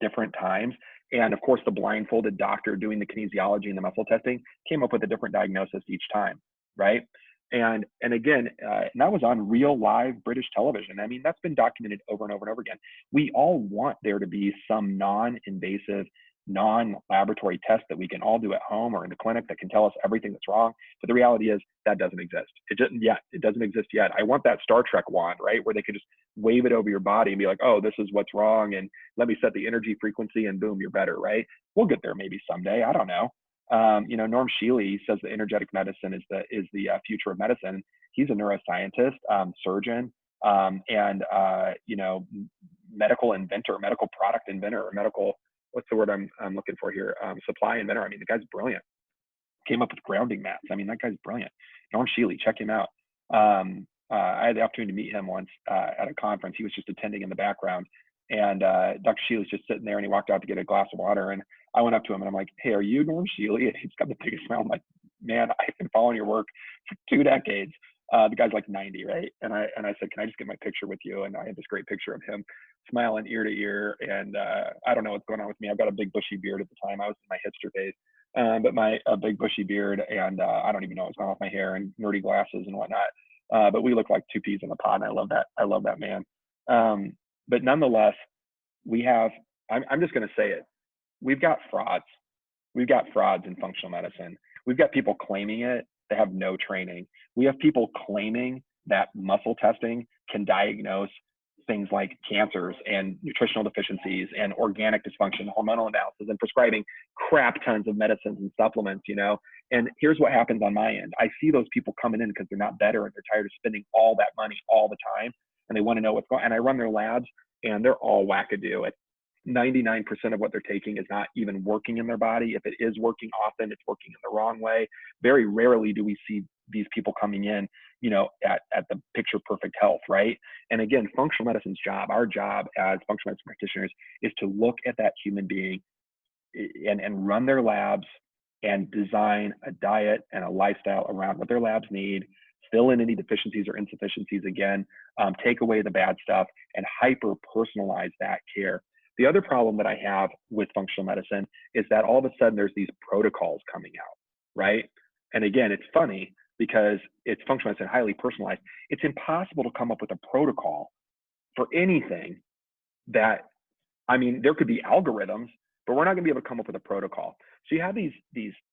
different times. And of course, the blindfolded doctor doing the kinesiology and the muscle testing came up with a different diagnosis each time, right? And again, and that was on real live British television. I mean, that's been documented over and over and over again. We all want there to be some non-invasive, non-laboratory test that we can all do at home or in the clinic that can tell us everything that's wrong. But the reality is that doesn't exist. It doesn't exist yet. I want that Star Trek wand, right? Where they could just wave it over your body and be like, oh, this is what's wrong. And let me set the energy frequency and boom, you're better, right? We'll get there maybe someday. I don't know. Norm Shealy says that energetic medicine is the future of medicine. He's a neuroscientist, surgeon, and medical inventor, medical product inventor, medical, what's the word I'm looking for here? Supply inventor. I mean, the guy's brilliant. Came up with grounding mats. I mean, that guy's brilliant. Norm Shealy, check him out. I had the opportunity to meet him once at a conference. He was just attending in the background, and Dr. Shealy was just sitting there, and he walked out to get a glass of water, and I went up to him and I'm like, "Hey, are you Norm Shealy?" And he's got the biggest smile. I'm like, "Man, I've been following your work for 2 decades." The guy's like 90, right? And I said, "Can I just get my picture with you?" And I had this great picture of him smiling ear to ear. And I don't know what's going on with me. I've got a big bushy beard at the time. I was in my hipster phase, but my big bushy beard, and I don't even know what's going on with my hair and nerdy glasses and whatnot. But we look like two peas in a pod, and I love that. I love that man. But nonetheless, we have. I'm just going to say it. We've got frauds. We've got frauds in functional medicine. We've got people claiming it that have no training. We have people claiming that muscle testing can diagnose things like cancers and nutritional deficiencies and organic dysfunction, hormonal imbalances, and prescribing crap tons of medicines and supplements, you know. And here's what happens on my end. I see those people coming in because they're not better and they're tired of spending all that money all the time, and they want to know what's going on. And I run their labs, and they're all wackadoo. 99% of what they're taking is not even working in their body. If it is working, often it's working in the wrong way. Very rarely do we see these people coming in, you know, at the picture perfect health, right? And again, functional medicine's job, our job as functional medicine practitioners, is to look at that human being and run their labs and design a diet and a lifestyle around what their labs need, fill in any deficiencies or insufficiencies again, take away the bad stuff, and hyper personalize that care. The other problem that I have with functional medicine is that all of a sudden there's these protocols coming out, right? And again, it's funny because it's functional medicine, highly personalized. It's impossible to come up with a protocol for anything that, I mean, there could be algorithms, but we're not going to be able to come up with a protocol. So you have these,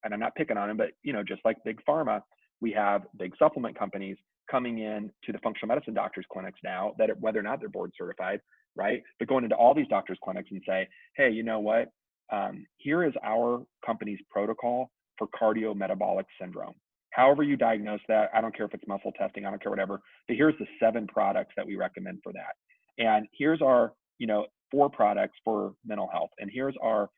and I'm not picking on them, but you know, just like big pharma, we have big supplement companies coming in to the functional medicine doctors' clinics now, that whether or not they're board certified, right? But going into all these doctors' clinics and say, hey, you know what? Here is our company's protocol for cardiometabolic syndrome. However you diagnose that, I don't care if it's muscle testing, I don't care whatever, but here's the 7 products that we recommend for that. And here's our, you know, 4 products for mental health. And here's our,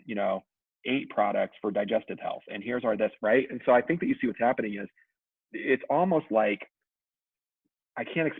you know, 8 products for digestive health. And here's our this, right? And so I think that you see what's happening is it's almost like, I can't,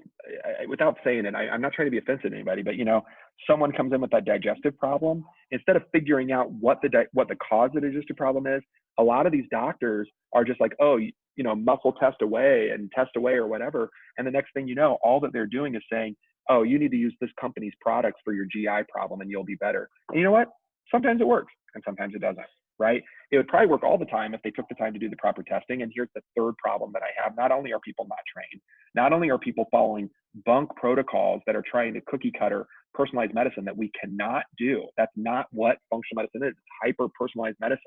without saying it, I'm not trying to be offensive to anybody, but you know, someone comes in with that digestive problem, instead of figuring out what the cause of the digestive problem is, a lot of these doctors are just like, oh, you know, muscle test away or whatever. And the next thing you know, all that they're doing is saying, oh, you need to use this company's products for your GI problem and you'll be better. And you know what? Sometimes it works and sometimes it doesn't, right? It would probably work all the time if they took the time to do the proper testing. And here's the third problem that I have. Not only are people not trained, not only are people following bunk protocols that are trying to cookie cutter personalized medicine that we cannot do. That's not what functional medicine is. It's hyper personalized medicine,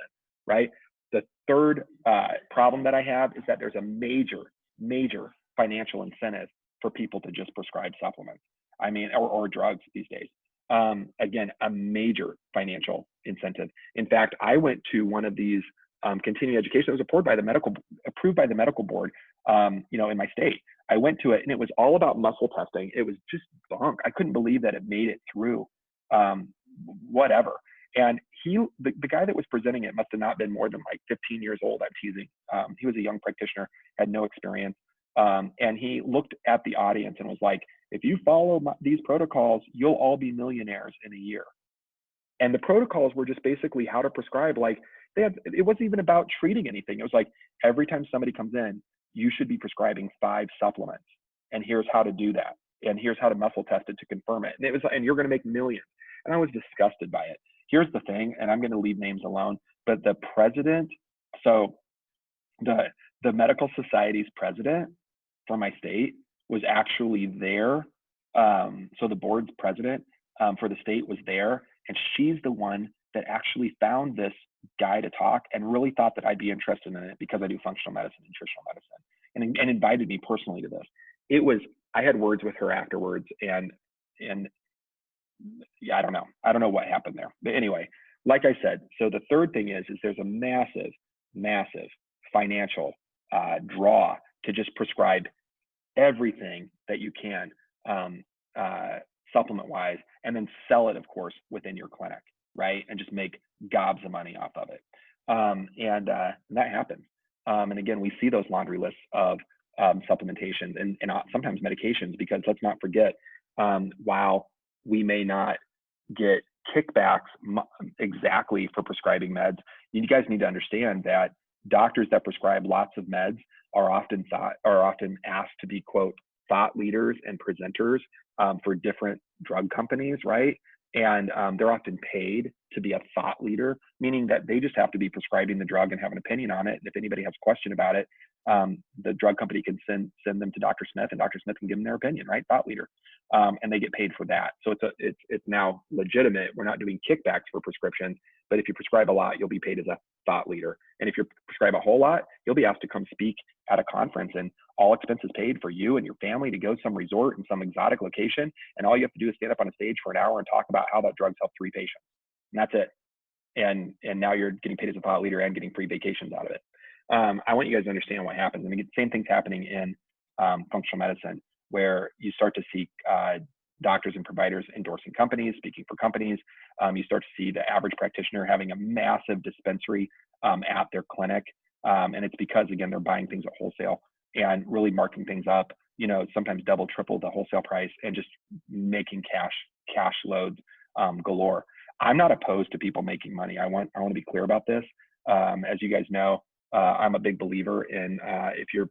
right? The third problem that I have is that there's a major financial incentive for people to just prescribe supplements. I mean, or drugs these days. Again, a major financial incentive. In fact, I went to one of these continuing education that was approved by the medical board, you know, in my state. I went to it and it was all about muscle testing. It was just bunk. I couldn't believe that it made it through, whatever. And the guy that was presenting it must have not been more than like 15 years old. I'm teasing. He was a young practitioner, had no experience. And he looked at the audience and was like, if you follow these protocols, you'll all be millionaires in a year. And the protocols were just basically how to prescribe. Like it wasn't even about treating anything. It was like, every time somebody comes in, you should be prescribing 5 supplements. And here's how to do that. And here's how to muscle test it to confirm it. And you're going to make millions. And I was disgusted by it. Here's the thing, and I'm going to leave names alone, but the president, so the medical society's president for my state was actually there. So the board's president for the state was there, and she's the one that actually found this guy to talk and really thought that I'd be interested in it because I do functional medicine, nutritional medicine, and invited me personally to this. I had words with her afterwards, and yeah, I don't know what happened there. But anyway, like I said, so the third thing is there's a massive financial draw to just prescribe everything that you can supplement wise, and then sell it, of course, within your clinic, right? And just make gobs of money off of it. And that happens. And again, we see those laundry lists of supplementations and sometimes medications, because let's not forget, while we may not get kickbacks exactly for prescribing meds, you guys need to understand that doctors that prescribe lots of meds are often asked to be, quote, thought leaders and presenters for different drug companies, right? And they're often paid to be a thought leader, meaning that they just have to be prescribing the drug and have an opinion on it. And if anybody has a question about it, the drug company can send them to Dr. Smith, and Dr. Smith can give them their opinion, right? Thought leader. And they get paid for that. So it's now legitimate. We're not doing kickbacks for prescriptions, but if you prescribe a lot, you'll be paid as a thought leader. And if you prescribe a whole lot, you'll be asked to come speak at a conference, and all expenses paid for you and your family to go to some resort in some exotic location. And all you have to do is stand up on a stage for an hour and talk about how that drug's helped 3 patients. And that's it. And now you're getting paid as a thought leader and getting free vacations out of it. I want you guys to understand what happens. I mean, the same thing's happening in functional medicine, where you start to see doctors and providers endorsing companies, speaking for companies. You start to see the average practitioner having a massive dispensary at their clinic. And it's because, again, they're buying things at wholesale and really marking things up, sometimes double, triple the wholesale price, and just making cash loads galore. I'm not opposed to people making money. I want to be clear about this. As you guys know, I'm a big believer in if you're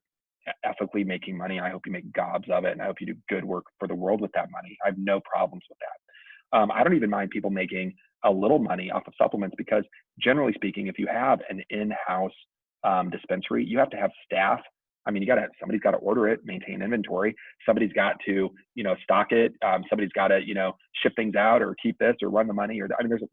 ethically making money, I hope you make gobs of it, and I hope you do good work for the world with that money. I have no problems with that. I don't even mind people making a little money off of supplements, because generally speaking, if you have an in-house dispensary, you have to have staff. I mean, somebody's got to order it, maintain inventory. Somebody's got to, stock it. Somebody's got to, ship things out or keep this or run the money.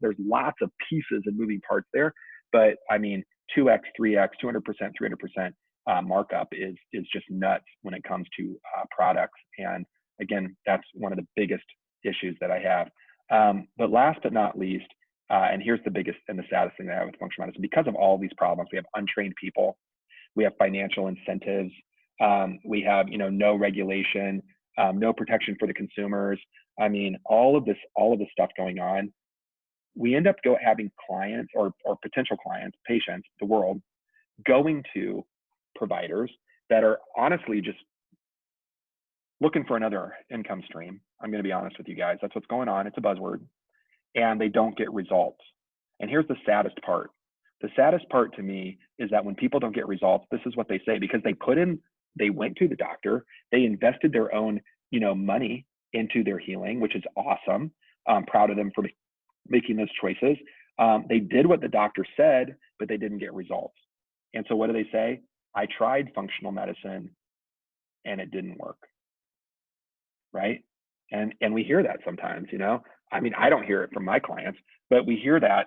There's lots of pieces and moving parts there. But I mean, 2x, 3x, 200%, 300% markup is just nuts when it comes to products. And again, that's one of the biggest issues that I have. But last but not least, and here's the biggest and the saddest thing that I have with functional medicine, because of all these problems, we have untrained people. We have financial incentives. We have, no regulation, no protection for the consumers. I mean, all of this stuff going on. We end up having clients or potential clients, patients, the world, going to providers that are honestly just looking for another income stream. I'm going to be honest with you guys. That's what's going on. It's a buzzword, and they don't get results. And here's the saddest part. The saddest part to me is that when people don't get results, this is what they say, because they went to the doctor, they invested their own, money into their healing, which is awesome. I'm proud of them for making those choices. They did what the doctor said, but they didn't get results. And so what do they say? I tried functional medicine and it didn't work. Right? And we hear that sometimes, I mean, I don't hear it from my clients, but we hear that,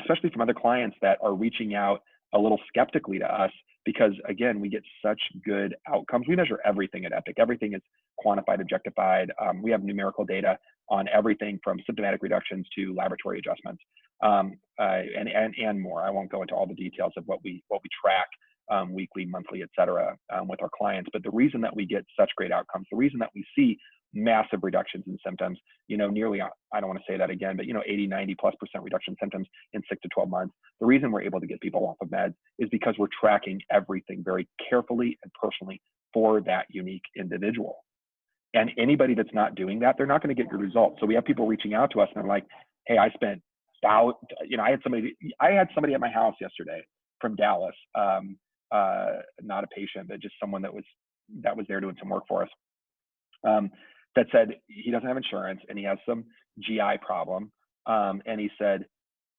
especially from other clients that are reaching out a little skeptically to us, because again, we get such good outcomes. We measure everything at Epic. Everything is quantified, objectified. We have numerical data on everything from symptomatic reductions to laboratory adjustments, and more. I won't go into all the details of what we track weekly, monthly, et cetera, with our clients. But the reason that we get such great outcomes, the reason that we see massive reductions in symptoms, nearly, I don't want to say that again, but 80, 90+% reduction in symptoms in 6 to 12 months. The reason we're able to get people off of meds is because we're tracking everything very carefully and personally for that unique individual. And anybody that's not doing that, they're not going to get good results. So we have people reaching out to us and they're like, hey, I had somebody at my house yesterday from Dallas, not a patient, but just someone that was there doing some work for us, that said he doesn't have insurance and he has some GI problem. And he said,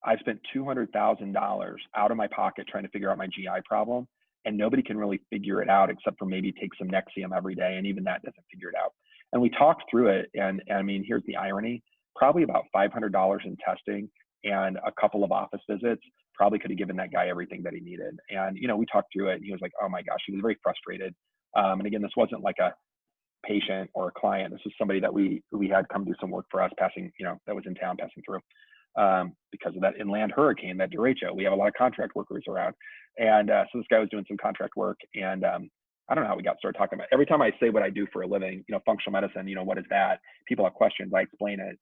I spent $200,000 out of my pocket trying to figure out my GI problem, and nobody can really figure it out except for maybe take some Nexium every day. And even that doesn't figure it out. And we talked through it. And I mean, here's the irony, probably about $500 in testing and a couple of office visits probably could have given that guy everything that he needed. And, we talked through it and he was like, oh my gosh, he was very frustrated. And again, this wasn't like a patient or a client. This was somebody that we had come do some work for us passing, that was in town passing through. Because of that inland hurricane, that derecho, we have a lot of contract workers around. And so this guy was doing some contract work, and I don't know how we got started talking about it. Every time I say what I do for a living, functional medicine, what is that? People have questions, I explain it.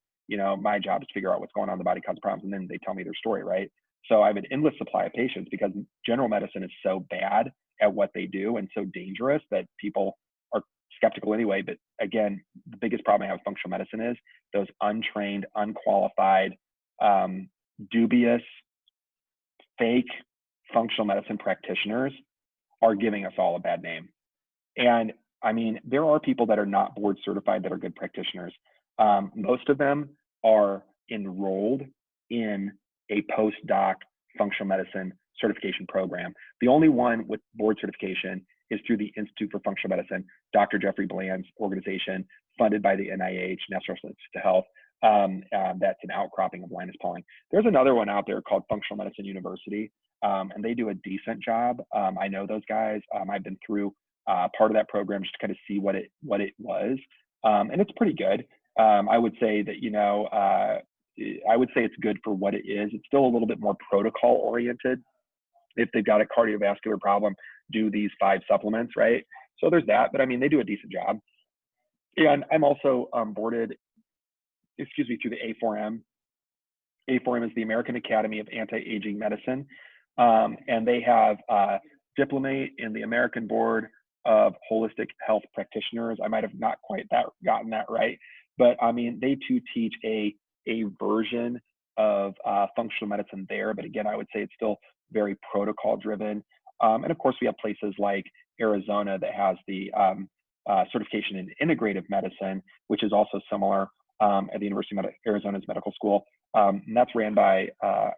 My job is to figure out what's going on in the body, cause problems, and then they tell me their story, right? So I have an endless supply of patients because general medicine is so bad at what they do and so dangerous that people are skeptical anyway. But again, the biggest problem I have with functional medicine is those untrained, unqualified, dubious, fake functional medicine practitioners are giving us all a bad name. And I mean, there are people that are not board certified that are good practitioners. Most of them are enrolled in a postdoc functional medicine certification program. The only one with board certification is through the Institute for Functional Medicine, Dr. Jeffrey Bland's organization, funded by the NIH, National Institutes of Health. That's an outcropping of Linus Pauling. There's another one out there called Functional Medicine University, and they do a decent job. I know those guys. I've been through part of that program just to kind of see what it was, and it's pretty good. I would say that, you know, I would say it's good for what it is. It's still a little bit more protocol oriented. If they've got a cardiovascular problem, do these 5 supplements, right? So there's that, but I mean, they do a decent job. And I'm also boarded, through the A4M. A4M is the American Academy of Anti-Aging Medicine, and they have diplomate in the American Board of Holistic Health Practitioners. I might have not quite gotten that right, but I mean, they too teach a version of functional medicine there. But again, I would say it's still very protocol driven. And of course, we have places like Arizona that has the certification in integrative medicine, which is also similar at the University of Arizona's medical school. And that's ran by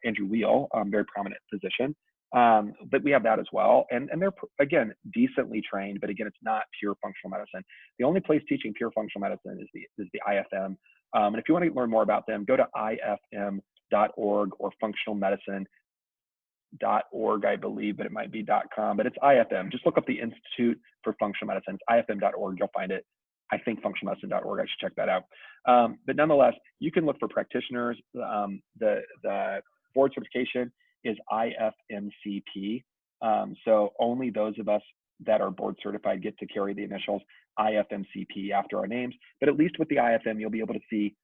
Andrew Weil, very prominent physician. But we have that as well. And they're, again, decently trained, but again, it's not pure functional medicine. The only place teaching pure functional medicine is the IFM. And if you want to learn more about them, go to ifm.org or functionalmedicine.org, I believe, but it might be .com, but it's IFM. Just look up the Institute for Functional Medicine. It's ifm.org, you'll find it. I think functionalmedicine.org, I should check that out. But nonetheless, you can look for practitioners. The board certification is IFMCP. So only those of us that are board certified get to carry the initials IFMCP after our names. But at least with the IFM, you'll be able to see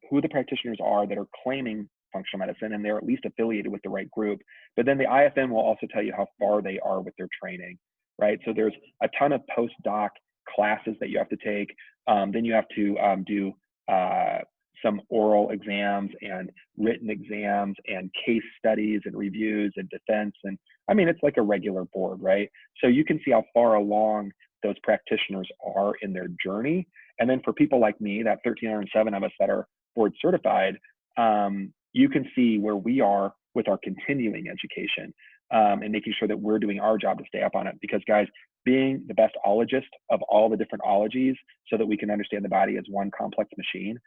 who the practitioners are that are claiming functional medicine, and they're at least affiliated with the right group. But then the IFM will also tell you how far they are with their training, right? So there's a ton of postdoc classes that you have to take. Then you have to do some oral exams and written exams and case studies and reviews and defense. And I mean, it's like a regular board, right? So you can see how far along those practitioners are in their journey. And then for people like me, that 1,307 of us that are board certified, you can see where we are with our continuing education and making sure that we're doing our job to stay up on it. Because guys, being the best ologist of all the different ologies so that we can understand the body as one complex machine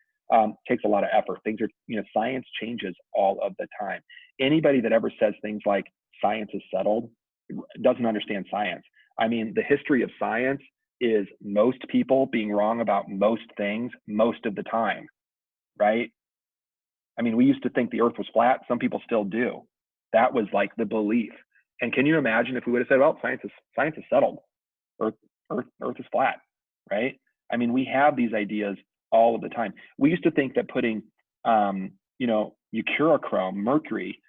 takes a lot of effort. Things are, science changes all of the time. Anybody that ever says things like science is settled doesn't understand science. I mean, the history of science is most people being wrong about most things most of the time, right? I mean, we used to think the earth was flat. Some people still do. That was like the belief. And can you imagine if we would have said, well, science is settled. Earth is flat, right? I mean, we have these ideas all of the time. We used to think that putting, urachrome, mercury,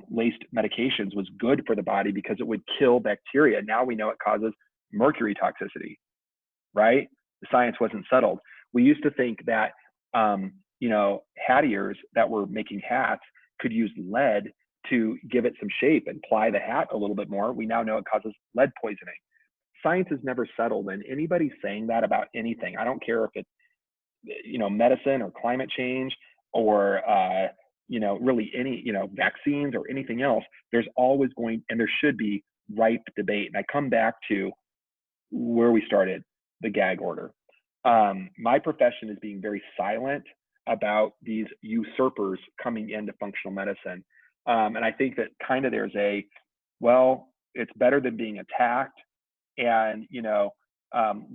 laced medications was good for the body because it would kill bacteria. Now we know it causes mercury toxicity, right? The science wasn't settled. We used to think that, hattiers that were making hats could use lead to give it some shape and ply the hat a little bit more. We now know it causes lead poisoning. Science is never settled, and anybody saying that about anything, I don't care if it's, medicine or climate change or, really any, vaccines or anything else, there's always going, and there should be ripe debate. And I come back to where we started, the gag order. My profession is being very silent about these usurpers coming into functional medicine. And I think that kind of there's it's better than being attacked. And,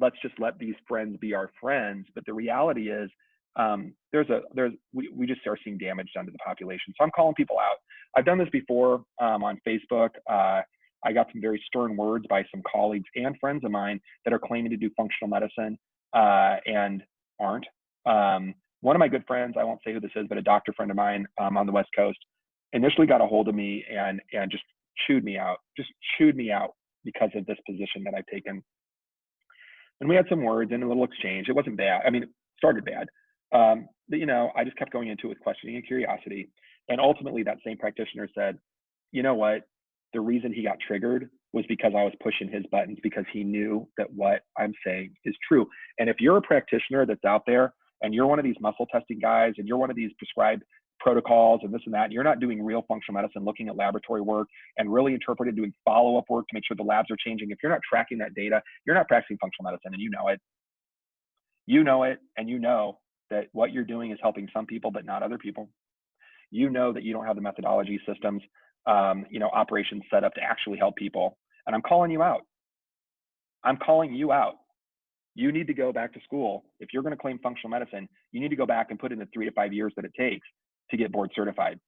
let's just let these friends be our friends. But the reality is we just are seeing damage done to the population. So I'm calling people out. I've done this before on Facebook. I got some very stern words by some colleagues and friends of mine that are claiming to do functional medicine and aren't. One of my good friends, I won't say who this is, but a doctor friend of mine on the West Coast, initially got a hold of me and just chewed me out because of this position that I've taken. And we had some words and a little exchange. It wasn't bad. I mean, it started bad. But, you know, I just kept going into it with questioning and curiosity. And ultimately, that same practitioner said, you know what? The reason he got triggered was because I was pushing his buttons, because he knew that what I'm saying is true. And if you're a practitioner that's out there and you're one of these muscle testing guys and you're one of these prescribed protocols and this and that, and you're not doing real functional medicine, looking at laboratory work and really interpreting, doing follow-up work to make sure the labs are changing, if you're not tracking that data, you're not practicing functional medicine, and you know it. You know it, and you know that what you're doing is helping some people but not other people. You know that you don't have the methodology, systems, you know, operations set up to actually help people. And I'm calling you out. I'm calling you out. You need to go back to school. If you're going to claim functional medicine, you need to go back and put in the 3 to 5 years that it takes to get board certified.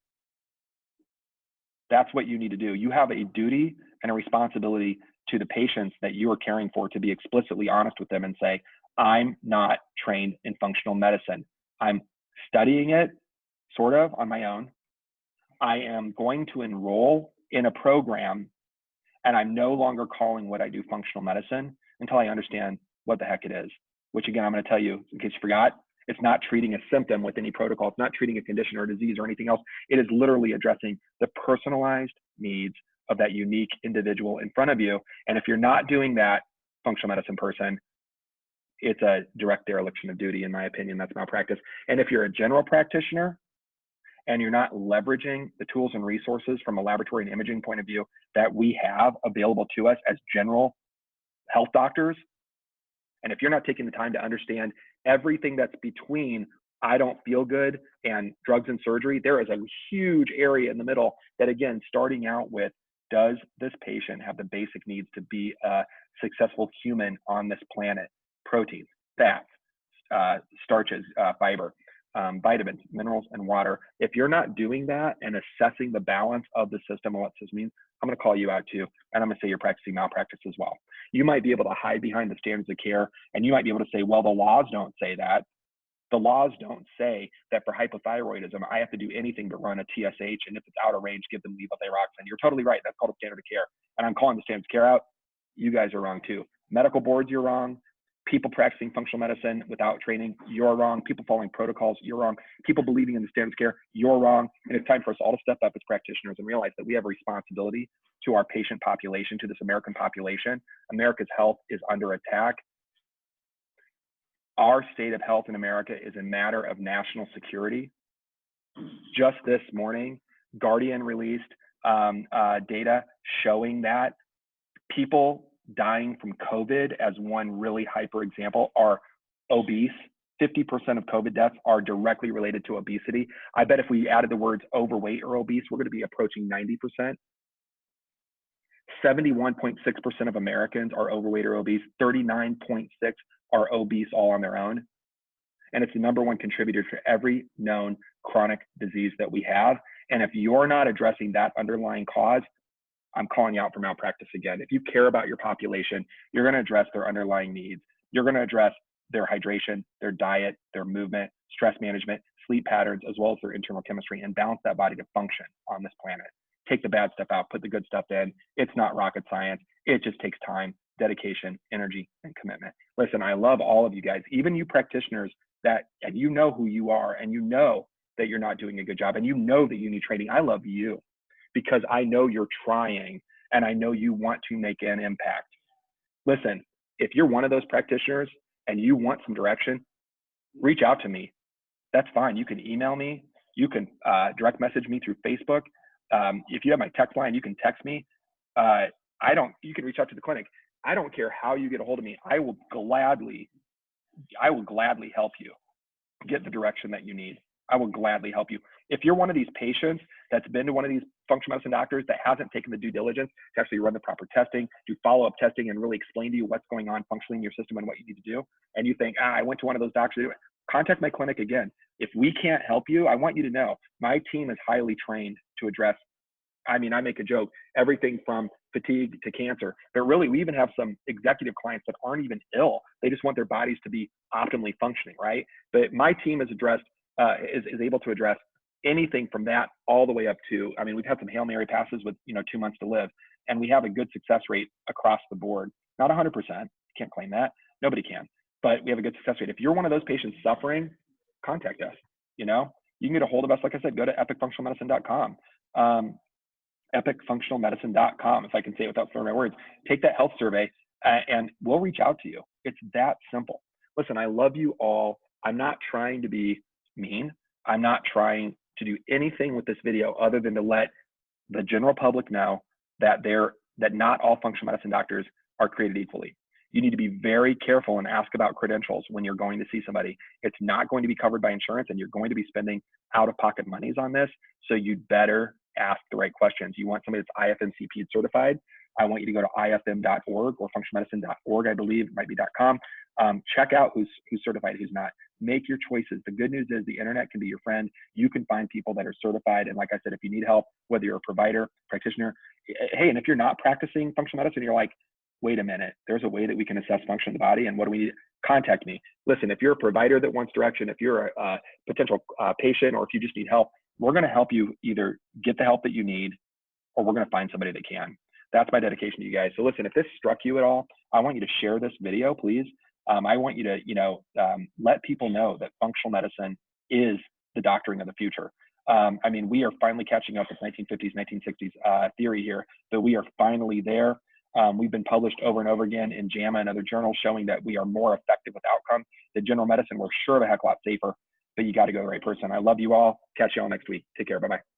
That's what you need to do. You have a duty and a responsibility to the patients that you are caring for to be explicitly honest with them and say, I'm not trained in functional medicine. I'm studying it sort of on my own. I am going to enroll in a program, and I'm no longer calling what I do functional medicine until I understand what the heck it is, which again, I'm going to tell you in case you forgot, it's not treating a symptom with any protocol. It's not treating a condition or a disease or anything else. It is literally addressing the personalized needs of that unique individual in front of you. And if you're not doing that, functional medicine person, it's a direct dereliction of duty, in my opinion. That's malpractice. And if you're a general practitioner and you're not leveraging the tools and resources from a laboratory and imaging point of view that we have available to us as general health doctors, and if you're not taking the time to understand everything that's between I don't feel good and drugs and surgery, there is a huge area in the middle that, again, starting out with, does this patient have the basic needs to be a successful human on this planet? Proteins, fats, starches, fiber, vitamins, minerals, and water. If you're not doing that and assessing the balance of the system and what this means, I'm going to call you out too, and I'm going to say you're practicing malpractice as well. You might be able to hide behind the standards of care, and you might be able to say, well, the laws don't say that. The laws don't say that for hypothyroidism, I have to do anything but run a TSH, and if it's out of range, give them levothyroxine. You're totally right. That's called a standard of care, and I'm calling the standards of care out. You guys are wrong too. Medical boards, you're wrong. People practicing functional medicine without training, you're wrong. People following protocols, you're wrong. People believing in the standards of care, you're wrong. And it's time for us all to step up as practitioners and realize that we have a responsibility to our patient population, to this American population. America's health is under attack. Our state of health in America is a matter of national security. Just this morning, Guardian released data showing that people dying from COVID, as one really hyper example, are obese. 50% of COVID deaths are directly related to obesity. I bet if we added the words overweight or obese, we're going to be approaching 90%. 71.6% of Americans are overweight or obese. 39.6% are obese all on their own. And it's the #1 contributor to every known chronic disease that we have. And if you're not addressing that underlying cause, I'm calling you out for malpractice again. If you care about your population, you're going to address their underlying needs. You're going to address their hydration, their diet, their movement, stress management, sleep patterns, as well as their internal chemistry, and balance that body to function on this planet. Take the bad stuff out, put the good stuff in. It's not rocket science. It just takes time, dedication, energy, and commitment. Listen, I love all of you guys, even you practitioners that, and you know who you are, and you know that you're not doing a good job, and you know that you need training. I love you, because I know you're trying and I know you want to make an impact. Listen, if you're one of those practitioners and you want some direction, reach out to me. That's fine. You can email me. You can direct message me through Facebook. If you have my text line, you can text me. You can reach out to the clinic. I don't care how you get a hold of me. I will gladly help you get the direction that you need. I will gladly help you. If you're one of these patients that's been to one of these functional medicine doctors that hasn't taken the due diligence to actually run the proper testing, do follow-up testing, and really explain to you what's going on functionally in your system and what you need to do, and you think, I went to one of those doctors, contact my clinic again. If we can't help you, I want you to know my team is highly trained to address, I make a joke, everything from fatigue to cancer. But really, we even have some executive clients that aren't even ill. They just want their bodies to be optimally functioning, right? But my team is able to address anything from that all the way up to, we've had some Hail Mary passes with 2 months to live. and we have a good success rate across the board. Not 100%, can't claim that, nobody can, but we have a good success rate. If you're one of those patients suffering, contact us. You know, you can get a hold of us. Like I said, go to epicfunctionalmedicine.com. epicfunctionalmedicine.com, if I can say it without slurring my words. Take that health survey and we'll reach out to you. It's that simple. Listen, I love you all. I'm not trying to be mean. I'm not trying to do anything with this video other than to let the general public know that not all functional medicine doctors are created equally. You need to be very careful and ask about credentials when you're going to see somebody. It's not going to be covered by insurance, and you're going to be spending out-of-pocket monies on this, so you'd better ask the right questions. You want somebody that's IFMCP certified, I want you to go to ifm.org or functionalmedicine.org, I believe, it might be .com. Check out who's certified, who's not. Make your choices. The good news is the internet can be your friend. You can find people that are certified. And like I said, if you need help, whether you're a provider, practitioner, hey, and if you're not practicing functional medicine, you're like, wait a minute, there's a way that we can assess function of the body, and what do we need? Contact me. Listen, if you're a provider that wants direction, if you're a potential patient, or if you just need help, we're going to help you either get the help that you need, or we're going to find somebody that can. That's my dedication to you guys. So listen, if this struck you at all, I want you to share this video, please. I want you to, let people know that functional medicine is the doctoring of the future. I mean, we are finally catching up with 1950s, 1960s theory here, that we are finally there. We've been published over and over again in JAMA and other journals showing that we are more effective with outcomes. The general medicine, we're sure of a heck of a lot safer, but you got to go to the right person. I love you all. Catch you all next week. Take care. Bye-bye.